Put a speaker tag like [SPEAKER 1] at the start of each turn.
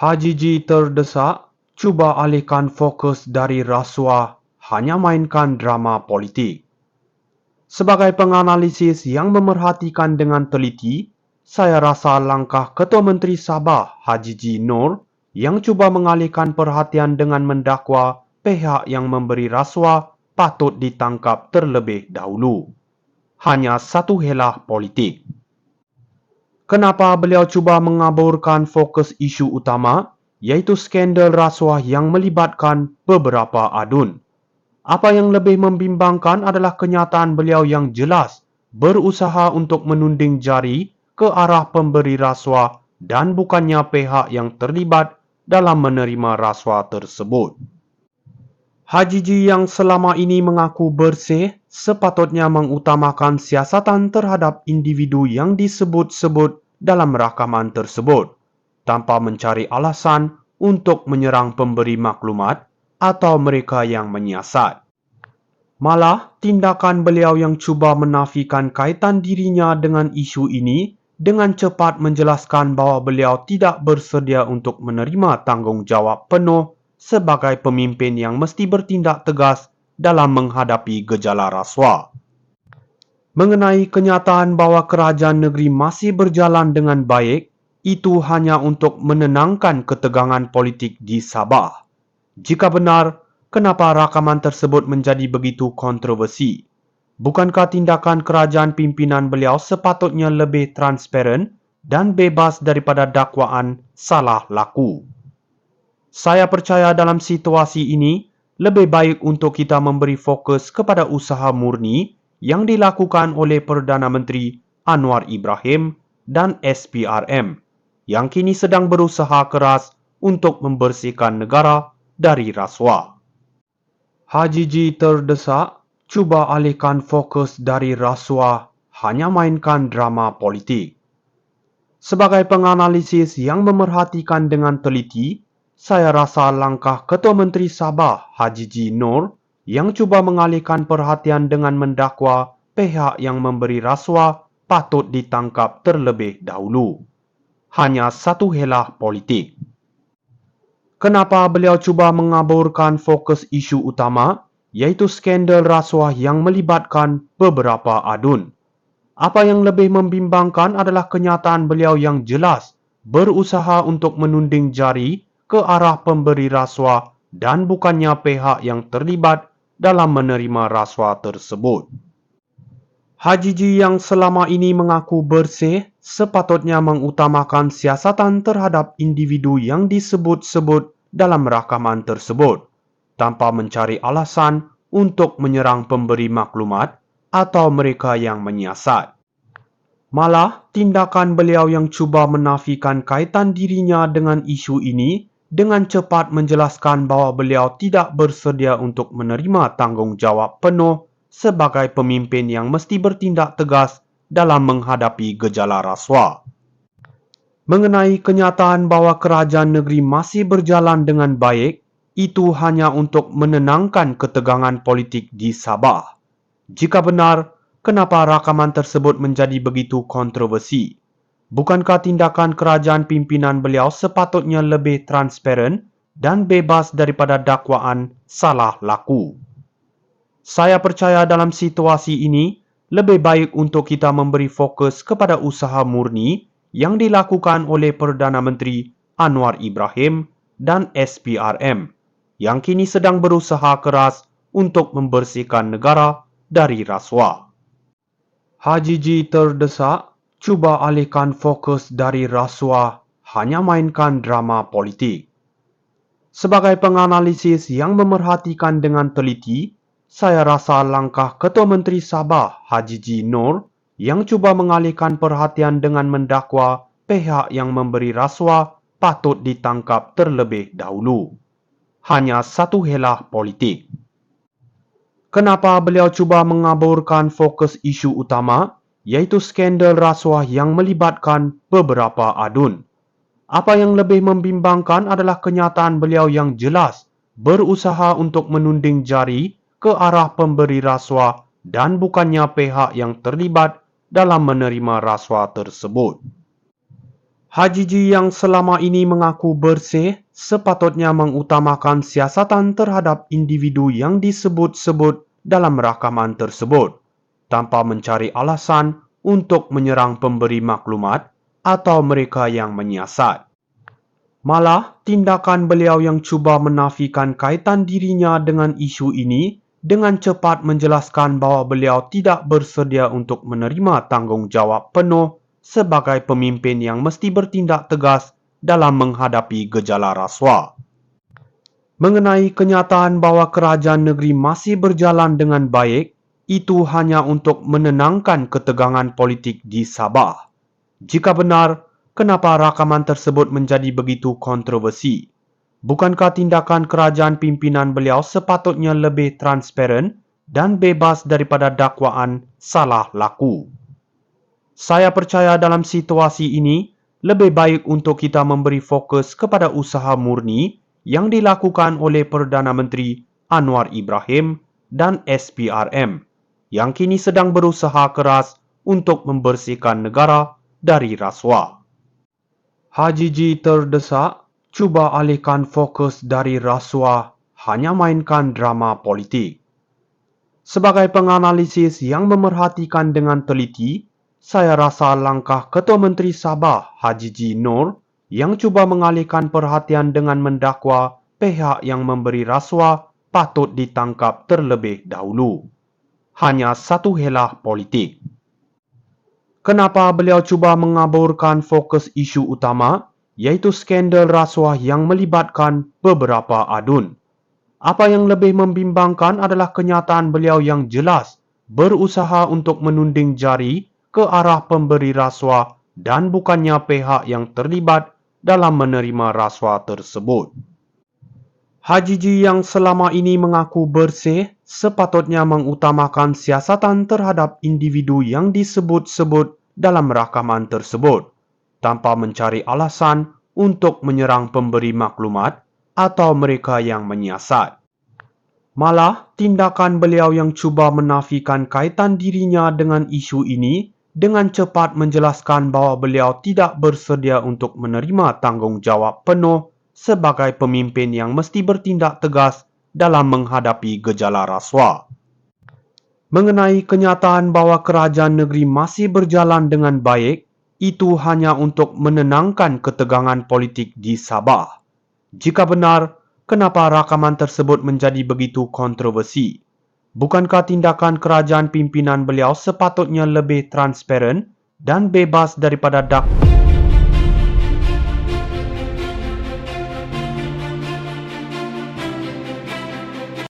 [SPEAKER 1] HJJ terdesak, cuba alihkan fokus dari rasuah, hanya mainkan drama politik. Sebagai penganalisis yang memerhatikan dengan teliti, saya rasa langkah Ketua Menteri Sabah HJJ Noor yang cuba mengalihkan perhatian dengan mendakwa pihak yang memberi rasuah patut ditangkap terlebih dahulu. Hanya satu helah politik. Kenapa beliau cuba mengaburkan fokus isu utama, iaitu skandal rasuah yang melibatkan beberapa adun? Apa yang lebih membimbangkan adalah kenyataan beliau yang jelas berusaha untuk menunding jari ke arah pemberi rasuah dan bukannya pihak yang terlibat dalam menerima rasuah tersebut. HJJ yang selama ini mengaku bersih sepatutnya mengutamakan siasatan terhadap individu yang disebut-sebut dalam rakaman tersebut, tanpa mencari alasan untuk menyerang pemberi maklumat atau mereka yang menyiasat. Malah, tindakan beliau yang cuba menafikan kaitan dirinya dengan isu ini dengan cepat menjelaskan bahawa beliau tidak bersedia untuk menerima tanggungjawab penuh sebagai pemimpin yang mesti bertindak tegas dalam menghadapi gejala rasuah. Mengenai kenyataan bahawa kerajaan negeri masih berjalan dengan baik, itu hanya untuk menenangkan ketegangan politik di Sabah. Jika benar, kenapa rakaman tersebut menjadi begitu kontroversi? Bukankah tindakan kerajaan pimpinan beliau sepatutnya lebih transparan dan bebas daripada dakwaan salah laku? Saya percaya dalam situasi ini, lebih baik untuk kita memberi fokus kepada usaha murni yang dilakukan oleh Perdana Menteri Anwar Ibrahim dan SPRM yang kini sedang berusaha keras untuk membersihkan negara dari rasuah. HJJ terdesak, cuba alihkan fokus dari rasuah, hanya mainkan drama politik. Sebagai penganalisis yang memerhatikan dengan teliti, saya rasa langkah Ketua Menteri Sabah HJJ Noor yang cuba mengalihkan perhatian dengan mendakwa pihak yang memberi rasuah patut ditangkap terlebih dahulu. Hanya satu helah politik. Kenapa beliau cuba mengaburkan fokus isu utama, iaitu skandal rasuah yang melibatkan beberapa adun? Apa yang lebih membimbangkan adalah kenyataan beliau yang jelas berusaha untuk menunding jari ke arah pemberi rasuah dan bukannya pihak yang terlibat dalam menerima rasuah tersebut. HJJ yang selama ini mengaku bersih sepatutnya mengutamakan siasatan terhadap individu yang disebut-sebut dalam rakaman tersebut, tanpa mencari alasan untuk menyerang pemberi maklumat atau mereka yang menyiasat. Malah, tindakan beliau yang cuba menafikan kaitan dirinya dengan isu ini dengan cepat menjelaskan bahawa beliau tidak bersedia untuk menerima tanggungjawab penuh sebagai pemimpin yang mesti bertindak tegas dalam menghadapi gejala rasuah. Mengenai kenyataan bahawa kerajaan negeri masih berjalan dengan baik, itu hanya untuk menenangkan ketegangan politik di Sabah. Jika benar, kenapa rakaman tersebut menjadi begitu kontroversi? Bukankah tindakan kerajaan pimpinan beliau sepatutnya lebih transparan dan bebas daripada dakwaan salah laku? Saya percaya dalam situasi ini, lebih baik untuk kita memberi fokus kepada usaha murni yang dilakukan oleh Perdana Menteri Anwar Ibrahim dan SPRM yang kini sedang berusaha keras untuk membersihkan negara dari rasuah. HJJ terdesak, cuba alihkan fokus dari rasuah, hanya mainkan drama politik. Sebagai penganalisis yang memerhatikan dengan teliti, saya rasa langkah Ketua Menteri Sabah HJJ Noor yang cuba mengalihkan perhatian dengan mendakwa pihak yang memberi rasuah patut ditangkap terlebih dahulu. Hanya satu helah politik. Kenapa beliau cuba mengaburkan fokus isu utama, iaitu skandal rasuah yang melibatkan beberapa adun? Apa yang lebih membimbangkan adalah kenyataan beliau yang jelas berusaha untuk menunding jari ke arah pemberi rasuah dan bukannya pihak yang terlibat dalam menerima rasuah tersebut. Hajiji yang selama ini mengaku bersih sepatutnya mengutamakan siasatan terhadap individu yang disebut-sebut dalam rakaman tersebut, tanpa mencari alasan untuk menyerang pemberi maklumat atau mereka yang menyiasat. Malah, tindakan beliau yang cuba menafikan kaitan dirinya dengan isu ini dengan cepat menjelaskan bahawa beliau tidak bersedia untuk menerima tanggungjawab penuh sebagai pemimpin yang mesti bertindak tegas dalam menghadapi gejala rasuah. Mengenai kenyataan bahawa kerajaan negeri masih berjalan dengan baik, itu hanya untuk menenangkan ketegangan politik di Sabah. Jika benar, kenapa rakaman tersebut menjadi begitu kontroversi? Bukankah tindakan kerajaan pimpinan beliau sepatutnya lebih transparan dan bebas daripada dakwaan salah laku? Saya percaya dalam situasi ini, lebih baik untuk kita memberi fokus kepada usaha murni yang dilakukan oleh Perdana Menteri Anwar Ibrahim dan SPRM yang kini sedang berusaha keras untuk membersihkan negara dari rasuah. Hajiji terdesak, cuba alihkan fokus dari rasuah, hanya mainkan drama politik. Sebagai penganalisis yang memerhatikan dengan teliti, saya rasa langkah Ketua Menteri Sabah Hajiji Noor yang cuba mengalihkan perhatian dengan mendakwa pihak yang memberi rasuah patut ditangkap terlebih dahulu. Hanya satu helah politik. Kenapa beliau cuba mengaburkan fokus isu utama, iaitu skandal rasuah yang melibatkan beberapa adun? Apa yang lebih membimbangkan adalah kenyataan beliau yang jelas berusaha untuk menunding jari ke arah pemberi rasuah dan bukannya pihak yang terlibat dalam menerima rasuah tersebut. Hajiji yang selama ini mengaku bersih sepatutnya mengutamakan siasatan terhadap individu yang disebut-sebut dalam rakaman tersebut, tanpa mencari alasan untuk menyerang pemberi maklumat atau mereka yang menyiasat. Malah, tindakan beliau yang cuba menafikan kaitan dirinya dengan isu ini dengan cepat menjelaskan bahawa beliau tidak bersedia untuk menerima tanggungjawab penuh sebagai pemimpin yang mesti bertindak tegas dalam menghadapi gejala rasuah. Mengenai kenyataan bahawa kerajaan negeri masih berjalan dengan baik, itu hanya untuk menenangkan ketegangan politik di Sabah. Jika benar, kenapa rakaman tersebut menjadi begitu kontroversi? Bukankah tindakan kerajaan pimpinan beliau sepatutnya lebih transparan dan bebas daripada dakwaan